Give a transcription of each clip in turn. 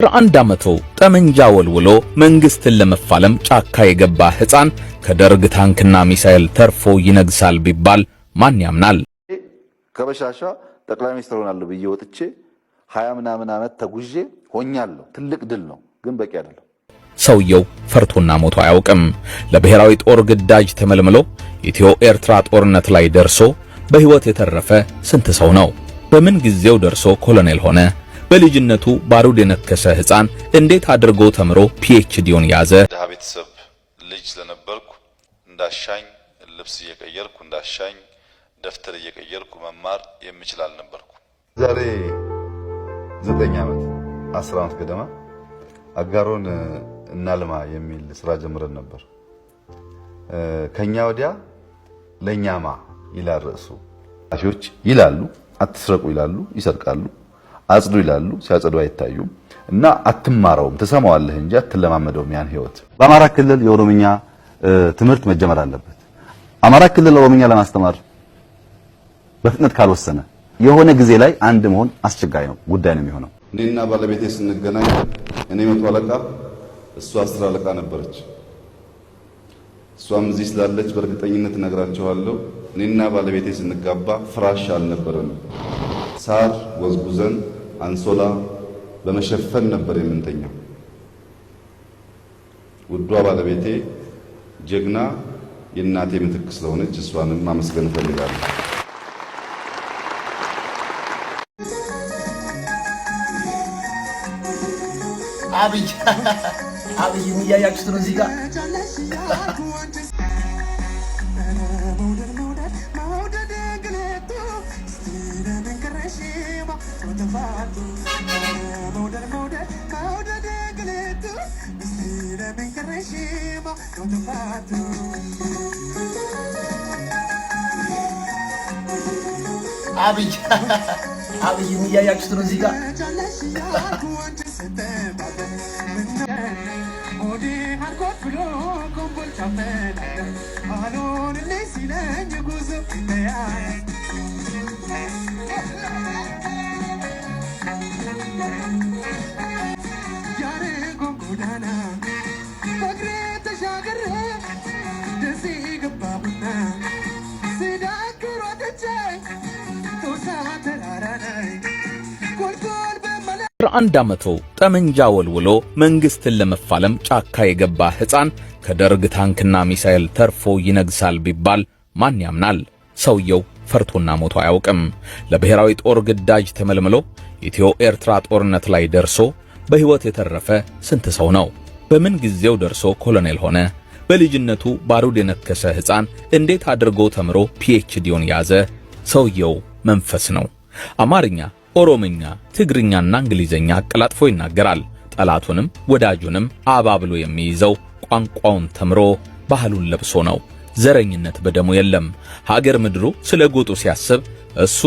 11 ዓመቱ ጠመንጃ ወልውሎ መንግስትን ለመፋለም ጫካ የገባ ሕፃን ከደርግ ታንክና ሚሳኤል ተርፎ ይነግሳል ቢባል ማን ያምናል? ከበሻሻ ጠቅላይ ሚኒስትር ሆናለሁ ብዬ ወጥቼ 20 ምናምን ዓመት ተጉዤ ሆኛለሁ። ትልቅ ድል ነው፣ ግን በቂ አይደለም። ሰውየው ፈርቶና ሞቶ አያውቅም። ለብሔራዊ ጦር ግዳጅ ተመልምሎ ኢትዮ ኤርትራ ጦርነት ላይ ደርሶ በህይወት የተረፈ ስንት ሰው ነው? በምን ጊዜው ደርሶ ኮሎኔል ሆነ? በልጅነቱ ባሩድ የነከሰ ሕፃን እንዴት አድርጎ ተምሮ ፒኤችዲውን ያዘ? ደሃ ቤተሰብ ልጅ ስለነበርኩ እንዳሻኝ ልብስ እየቀየርኩ እንዳሻኝ ደፍተር እየቀየርኩ መማር የምችል አልነበርኩ። ዛሬ 9 ዓመት 10 ዓመት ገደማ አጋሮን እናልማ የሚል ስራ ጀምረን ነበር። ከኛ ወዲያ ለኛማ ይላል ርዕሱ። አሾች ይላሉ፣ አትስረቁ ይላሉ፣ ይሰርቃሉ። አጽዱ ይላሉ፣ ሲያጸዱ አይታዩም። እና አትማረውም፣ ተሰማዋለህ እንጂ አትለማመደውም ያን ህይወት። በአማራ ክልል የኦሮምኛ ትምህርት መጀመር አለበት። አማራ ክልል ኦሮምኛ ለማስተማር በፍጥነት ካልወሰነ የሆነ ጊዜ ላይ አንድ መሆን አስቸጋሪ ነው ጉዳይ ነው የሚሆነው። እኔና ባለቤቴ ስንገናኝ እኔ 100 አለቃ እሷ 10 አለቃ ነበረች። እሷም እዚህ ስላለች በእርግጠኝነት እነግራቸዋለሁ። እኔና ባለቤቴ ስንጋባ ፍራሽ አልነበረንም። ሳር ወዝጉዘን አንሶላ በመሸፈን ነበር የምንተኛው። ውዷ ባለቤቴ ጀግና የእናቴ ምትክ ስለሆነች እሷንም ማመስገን እፈልጋለሁ። አብይ የሚያያችሁት ነው እዚህ ጋር አብይ የሚያያችሁት ነው እዚህ ጋር በ11 ዓመቱ ጠመንጃ ወልውሎ መንግስትን ለመፋለም ጫካ የገባ ሕፃን ከደርግ ታንክና ሚሳኤል ተርፎ ይነግሳል ቢባል ማን ያምናል? ሰውየው ፈርቶና ሞቶ አያውቅም። ለብሔራዊ ጦር ግዳጅ ተመልምሎ ኢትዮ ኤርትራ ጦርነት ላይ ደርሶ በህይወት የተረፈ ስንት ሰው ነው? በምን ጊዜው ደርሶ ኮሎኔል ሆነ? በልጅነቱ ባሩድ የነከሰ ሕፃን እንዴት አድርጎ ተምሮ ፒኤችዲውን ያዘ? ሰውየው መንፈስ ነው። አማርኛ፣ ኦሮምኛ፣ ትግርኛና እንግሊዘኛ አቀላጥፎ ይናገራል። ጠላቱንም ወዳጁንም አባብሎ የሚይዘው ቋንቋውን ተምሮ ባህሉን ለብሶ ነው። ዘረኝነት በደሙ የለም። ሀገር ምድሩ ስለ ጎጡ ሲያስብ እሱ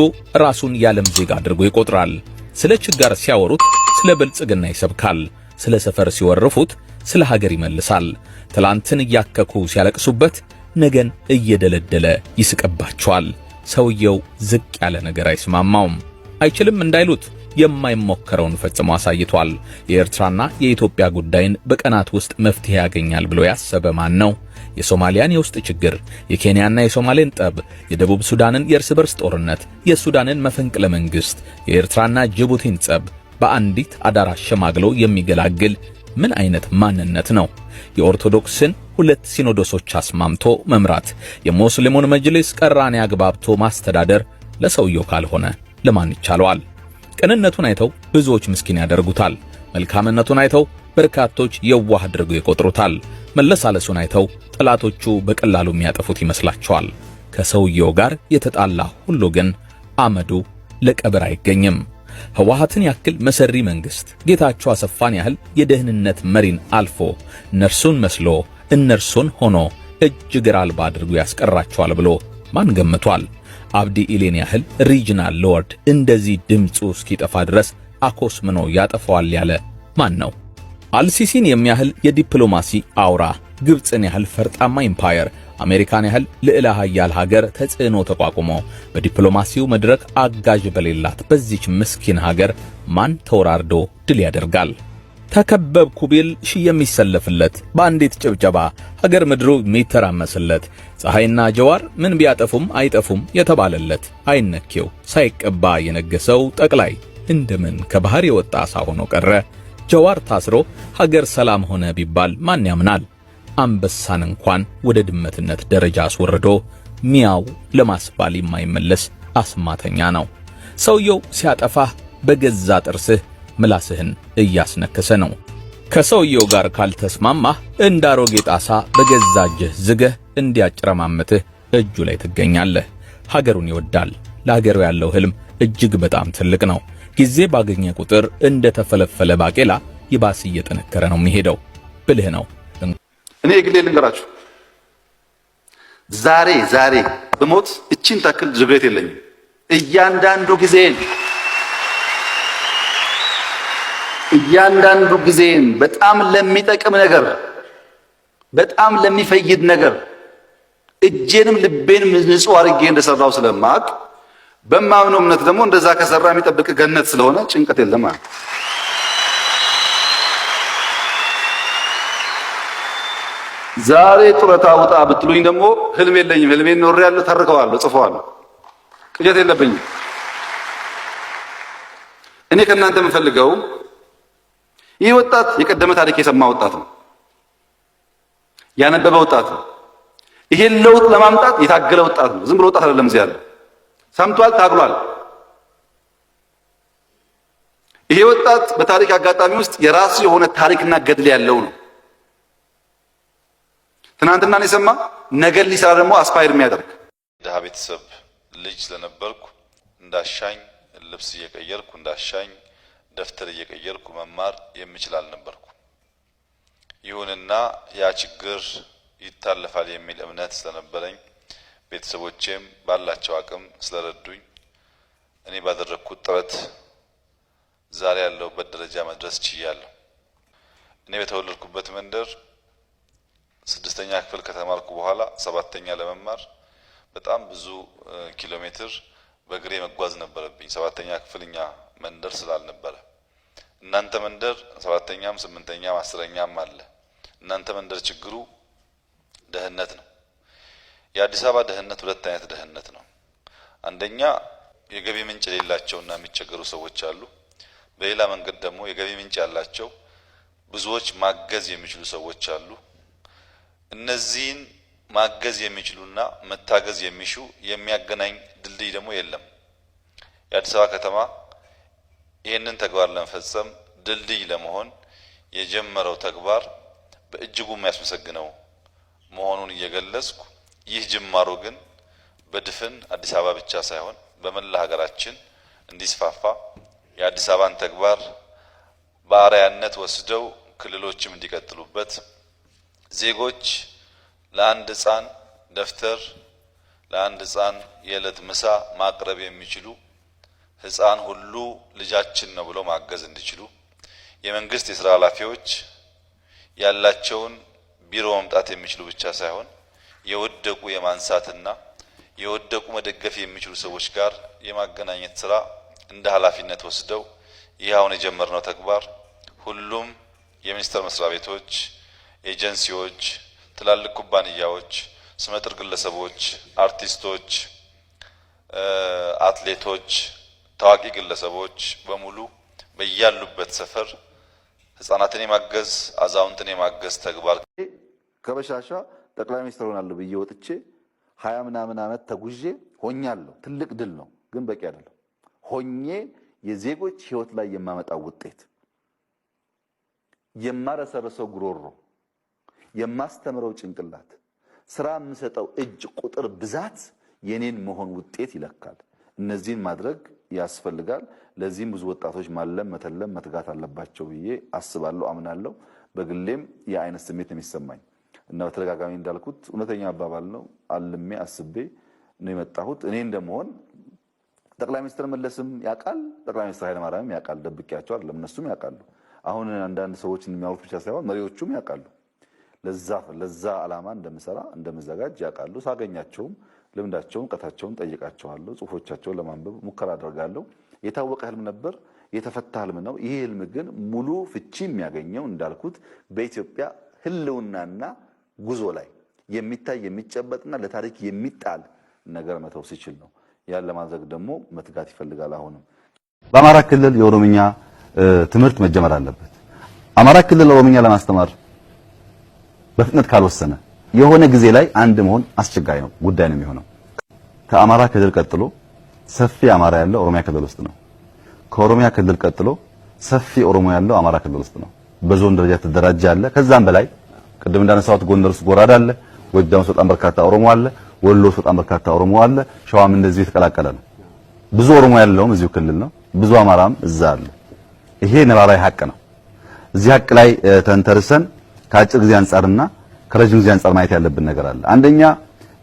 ራሱን ያለም ዜጋ አድርጎ ይቆጥራል። ስለ ችጋር ሲያወሩት ስለ ብልጽግና ይሰብካል። ስለ ሰፈር ሲወርፉት ስለ ሀገር ይመልሳል። ትላንትን እያከኩ ሲያለቅሱበት ነገን እየደለደለ ይስቀባቸዋል። ሰውየው ዝቅ ያለ ነገር አይስማማውም። አይችልም እንዳይሉት የማይሞከረውን ፈጽሞ አሳይቷል። የኤርትራና የኢትዮጵያ ጉዳይን በቀናት ውስጥ መፍትሄ ያገኛል ብሎ ያሰበ ማን ነው? የሶማሊያን የውስጥ ችግር፣ የኬንያና የሶማሌን ጠብ፣ የደቡብ ሱዳንን የእርስ በርስ ጦርነት፣ የሱዳንን መፈንቅለ መንግስት፣ የኤርትራና ጅቡቲን ጸብ በአንዲት አዳር አሸማግሎ የሚገላግል ምን አይነት ማንነት ነው? የኦርቶዶክስን 2 ሲኖዶሶች አስማምቶ መምራት፣ የሙስሊሙን መጅሊስ ቀራኔ አግባብቶ ማስተዳደር ለሰውየው ካልሆነ ለማን ይቻለዋል? ቅንነቱን አይተው ብዙዎች ምስኪን ያደርጉታል። መልካምነቱን አይተው በርካቶች የዋህ አድርገው ይቆጥሩታል። መለሳለሱን አይተው ጠላቶቹ በቀላሉ የሚያጠፉት ይመስላቸዋል። ከሰውየው ጋር የተጣላ ሁሉ ግን አመዱ ለቀብር አይገኝም። ህወሓትን ያክል መሰሪ መንግስት ጌታቸው አሰፋን ያህል የደህንነት መሪን አልፎ እነርሱን መስሎ እነርሱን ሆኖ እጅ እግር አልባ አድርጎ ያስቀራቸዋል ብሎ ማን ገምቷል? አብዲ ኢሌን ያህል ሪጅናል ሎርድ እንደዚህ ድምፁ እስኪጠፋ ድረስ አኮስምኖ ያጠፋዋል ያለ ማን ነው? አልሲሲን የሚያህል የዲፕሎማሲ አውራ፣ ግብፅን ያህል ፈርጣማ ኢምፓየር፣ አሜሪካን ያህል ልዕለ ኃያል ሀገር ተጽዕኖ ተቋቁሞ በዲፕሎማሲው መድረክ አጋዥ በሌላት በዚች ምስኪን ሀገር ማን ተወራርዶ ድል ያደርጋል? ተከበብኩ ቢል ሺህ የሚሰለፍለት፣ በአንዲት ጭብጨባ ሀገር ምድሩ የሚተራመስለት፣ ፀሐይና ጀዋር ምን ቢያጠፉም አይጠፉም የተባለለት፣ አይነኬው ሳይቀባ የነገሰው ጠቅላይ እንደምን ከባህር የወጣ አሳ ሆኖ ቀረ? ጀዋር ታስሮ ሀገር ሰላም ሆነ ቢባል ማን ያምናል? አንበሳን እንኳን ወደ ድመትነት ደረጃ አስወርዶ ሚያው ለማስባል የማይመለስ አስማተኛ ነው። ሰውየው ሲያጠፋህ በገዛ ጥርስህ ምላስህን እያስነከሰ ነው። ከሰውየው ጋር ካልተስማማህ እንዳሮጌ ጣሳ በገዛ እጅህ ዝገህ እንዲያጭረማምትህ እጁ ላይ ትገኛለህ። ሀገሩን ይወዳል። ለሀገሩ ያለው ህልም እጅግ በጣም ትልቅ ነው። ጊዜ ባገኘ ቁጥር እንደ ተፈለፈለ ባቄላ ይባስ እየጠነከረ ነው የሚሄደው። ብልህ ነው። እኔ ግሌ ልንገራችሁ፣ ዛሬ በሞት እቺን ታክል ዝግሬት የለኝም። እያንዳንዱ ጊዜን በጣም ለሚጠቅም ነገር፣ በጣም ለሚፈይድ ነገር እጄንም ልቤንም ንጹህ አድርጌ እንደሰራው ስለማቅ በማምነው እምነት ደግሞ እንደዛ ከሰራ የሚጠብቅ ገነት ስለሆነ ጭንቀት የለም ማለት። ዛሬ ጡረታ ውጣ ብትሉኝ ደግሞ ህልም የለኝም። ህልሜን ኖሬያለሁ፣ ተርከዋለሁ፣ ጽፈዋለሁ። ቅዠት የለብኝም። እኔ ከእናንተ የምፈልገው ይህ ወጣት የቀደመ ታሪክ የሰማ ወጣት ነው፣ ያነበበ ወጣት ነው። ይሄን ለውጥ ለማምጣት የታገለ ወጣት ነው። ዝም ብሎ ወጣት አይደለም። እዚህ ያለ ሰምቷል፣ ታግሏል። ይሄ ወጣት በታሪክ አጋጣሚ ውስጥ የራሱ የሆነ ታሪክና ገድል ያለው ነው። ትናንትናን የሰማ ነገን ሊሰራ ደግሞ አስፓየር የሚያደርግ ድሃ ቤተሰብ ልጅ ስለነበርኩ እንዳሻኝ ልብስ እየቀየርኩ እንዳሻኝ ደፍተር እየቀየርኩ መማር የምችል አልነበርኩ። ይሁንና ያ ችግር ይታለፋል የሚል እምነት ስለነበረኝ ቤተሰቦቼም ባላቸው አቅም ስለረዱኝ እኔ ባደረኩት ጥረት ዛሬ ያለሁበት ደረጃ መድረስ ችያለሁ። እኔ በተወለድኩበት መንደር 6ኛ ክፍል ከተማርኩ በኋላ 7ኛ ለመማር በጣም ብዙ ኪሎ ሜትር በእግሬ መጓዝ ነበረብኝ። 7ኛ ክፍልኛ መንደር ስላልነበረ እናንተ መንደር 7ኛም 8ኛም 10ኛም አለ። እናንተ መንደር ችግሩ ደህንነት ነው። የአዲስ አበባ ደህንነት ሁለት አይነት ደህንነት ነው። አንደኛ የገቢ ምንጭ የሌላቸውና የሚቸገሩ ሰዎች አሉ። በሌላ መንገድ ደግሞ የገቢ ምንጭ ያላቸው ብዙዎች ማገዝ የሚችሉ ሰዎች አሉ። እነዚህን ማገዝ የሚችሉና መታገዝ የሚሹ የሚያገናኝ ድልድይ ደግሞ የለም። የአዲስ አበባ ከተማ ይህንን ተግባር ለመፈጸም ድልድይ ለመሆን የጀመረው ተግባር በእጅጉ የሚያስመሰግነው መሆኑን እየገለጽኩ ይህ ጅማሮ ግን በድፍን አዲስ አበባ ብቻ ሳይሆን በመላ ሀገራችን እንዲስፋፋ የአዲስ አበባን ተግባር በአርአያነት ወስደው ክልሎችም እንዲቀጥሉበት ዜጎች ለአንድ ሕፃን ደፍተር ለአንድ ሕፃን የዕለት ምሳ ማቅረብ የሚችሉ ሕፃን ሁሉ ልጃችን ነው ብሎ ማገዝ እንዲችሉ የመንግስት የሥራ ኃላፊዎች ያላቸውን ቢሮ መምጣት የሚችሉ ብቻ ሳይሆን የወደቁ የማንሳትና የወደቁ መደገፍ የሚችሉ ሰዎች ጋር የማገናኘት ስራ እንደ ኃላፊነት ወስደው ይህ አሁን የጀመርነው ተግባር ሁሉም የሚኒስቴር መስሪያ ቤቶች፣ ኤጀንሲዎች፣ ትላልቅ ኩባንያዎች፣ ስመጥር ግለሰቦች፣ አርቲስቶች፣ አትሌቶች፣ ታዋቂ ግለሰቦች በሙሉ በያሉበት ሰፈር ህፃናትን የማገዝ አዛውንትን የማገዝ ተግባር ከበሻሻ ጠቅላይ ሚኒስትር ሆናለሁ ብዬ ወጥቼ 20 ምናምን ዓመት ተጉዤ ሆኛለሁ። ትልቅ ድል ነው፣ ግን በቂ አይደለም። ሆኜ የዜጎች ህይወት ላይ የማመጣው ውጤት፣ የማረሰርሰው ጉሮሮ፣ የማስተምረው ጭንቅላት፣ ስራ የምሰጠው እጅ ቁጥር ብዛት የኔን መሆን ውጤት ይለካል። እነዚህን ማድረግ ያስፈልጋል። ለዚህም ብዙ ወጣቶች ማለም፣ መተለም፣ መትጋት አለባቸው ብዬ አስባለሁ፣ አምናለሁ። በግሌም የአይነት ስሜት የሚሰማኝ እና በተደጋጋሚ እንዳልኩት እውነተኛ አባባል ነው። አልሜ አስቤ ነው የመጣሁት። እኔ እንደመሆን ጠቅላይ ሚኒስትር መለስም ያውቃል፣ ጠቅላይ ሚኒስትር ኃይለማርያምም ያውቃል። ደብቄያቸው አይደለም፣ እነሱም ያውቃሉ። አሁን አንዳንድ ሰዎች የሚያወሩት ብቻ ሳይሆን መሪዎቹም ያውቃሉ። ለዛ ዓላማ እንደምሰራ እንደምዘጋጅ ያውቃሉ። ሳገኛቸውም ልምዳቸውን፣ እውቀታቸውን ጠይቃቸዋለሁ። ጽሁፎቻቸውን ለማንበብ ሙከራ አደርጋለሁ። የታወቀ ህልም ነበር። የተፈታ ህልም ነው። ይሄ ህልም ግን ሙሉ ፍቺ የሚያገኘው እንዳልኩት በኢትዮጵያ ህልውናና ጉዞ ላይ የሚታይ የሚጨበጥና ለታሪክ የሚጣል ነገር መተው ሲችል ነው። ያን ለማድረግ ደግሞ መትጋት ይፈልጋል። አሁንም በአማራ ክልል የኦሮምኛ ትምህርት መጀመር አለበት። አማራ ክልል ኦሮምኛ ለማስተማር በፍጥነት ካልወሰነ የሆነ ጊዜ ላይ አንድ መሆን አስቸጋሪ ነው ጉዳይ ነው የሚሆነው። ከአማራ ክልል ቀጥሎ ሰፊ አማራ ያለው ኦሮሚያ ክልል ውስጥ ነው። ከኦሮሚያ ክልል ቀጥሎ ሰፊ ኦሮሞ ያለው አማራ ክልል ውስጥ ነው። በዞን ደረጃ ተደራጀ አለ። ከዛም በላይ ቅድም እንዳነሳሁት ጎንደር ውስጥ ጎራዳ አለ፣ ጎጃም ውስጥ በጣም በርካታ ኦሮሞ አለ፣ ወሎ ውስጥ በጣም በርካታ ኦሮሞ አለ፣ ሸዋም እንደዚህ የተቀላቀለ ነው። ብዙ ኦሮሞ ያለውም እዚሁ ክልል ነው፣ ብዙ አማራም እዛ አለ። ይሄ ነባራዊ ሀቅ ነው። እዚህ ሀቅ ላይ ተንተርሰን ከአጭር ጊዜ አንጻርና ከረጅም ጊዜ አንጻር ማየት ያለብን ነገር አለ። አንደኛ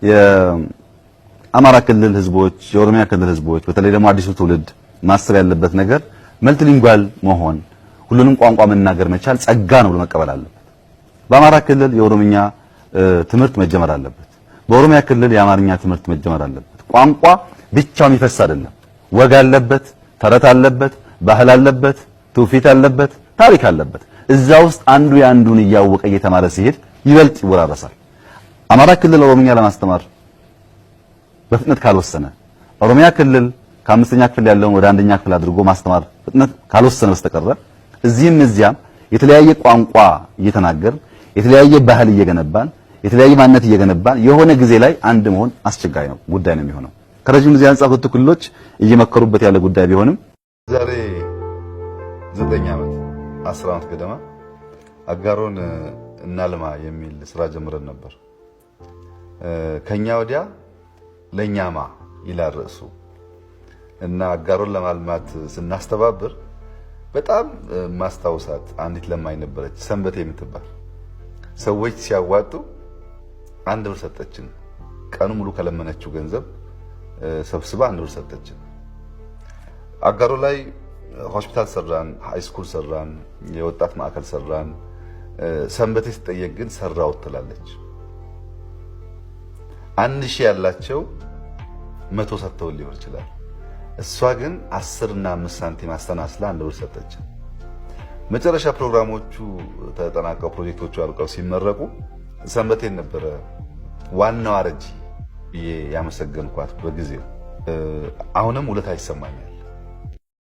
የአማራ ክልል ህዝቦች፣ የኦሮሚያ ክልል ህዝቦች በተለይ ደግሞ አዲሱ ትውልድ ማሰብ ያለበት ነገር መልቲሊንጓል መሆን፣ ሁሉንም ቋንቋ መናገር መቻል ጸጋ ነው ብሎ መቀበል አለበት። በአማራ ክልል የኦሮምኛ ትምህርት መጀመር አለበት። በኦሮሚያ ክልል የአማርኛ ትምህርት መጀመር አለበት። ቋንቋ ብቻውን ይፈስ አይደለም። ወግ አለበት፣ ተረት አለበት፣ ባህል አለበት፣ ትውፊት አለበት፣ ታሪክ አለበት። እዛ ውስጥ አንዱ ያንዱን እያወቀ እየተማረ ሲሄድ ይበልጥ ይወራረሳል። አማራ ክልል ኦሮምኛ ለማስተማር በፍጥነት ካልወሰነ ኦሮሚያ ክልል ከአምስተኛ ክፍል ያለውን ወደ አንደኛ ክፍል አድርጎ ማስተማር ፍጥነት ካልወሰነ በስተቀር እዚህም እዚያም የተለያየ ቋንቋ እየተናገር የተለያየ ባህል እየገነባን የተለያየ ማንነት እየገነባን የሆነ ጊዜ ላይ አንድ መሆን አስቸጋሪ ነው ጉዳይ ነው የሚሆነው። ከረጅም ጊዜ አንጻር ሁለቱ ክልሎች እየመከሩበት ያለ ጉዳይ ቢሆንም ዛሬ 9 ዓመት 10 ዓመት ገደማ አጋሮን እናልማ የሚል ስራ ጀምረን ነበር። ከኛ ወዲያ ለኛማ ይላል ርዕሱ እና አጋሮን ለማልማት ስናስተባብር በጣም ማስታወሳት አንዲት ለማኝ ነበረች፣ ሰንበቴ የምትባል ሰዎች ሲያዋጡ 1 ብር ሰጠችን። ቀኑ ሙሉ ከለመነችው ገንዘብ ሰብስባ 1 ብር ሰጠችን። አጋሮ ላይ ሆስፒታል ሰራን፣ ሃይ ስኩል ሰራን፣ የወጣት ማዕከል ሰራን። ሰንበቴ ስትጠየቅ ግን ሰራው ትላለች። 1000 ያላቸው 100 ሰጥተው ሊሆን ይችላል። እሷ ግን 10 እና 5 ሳንቲም አስተናስላ 1 ብር ሰጠችን። መጨረሻ ፕሮግራሞቹ ተጠናቀው ፕሮጀክቶቹ አልቀው ሲመረቁ ሰንበቴን ነበረ ዋናው አረጂ ያመሰገንኳት በጊዜው። አሁንም ውለታ ይሰማኛል።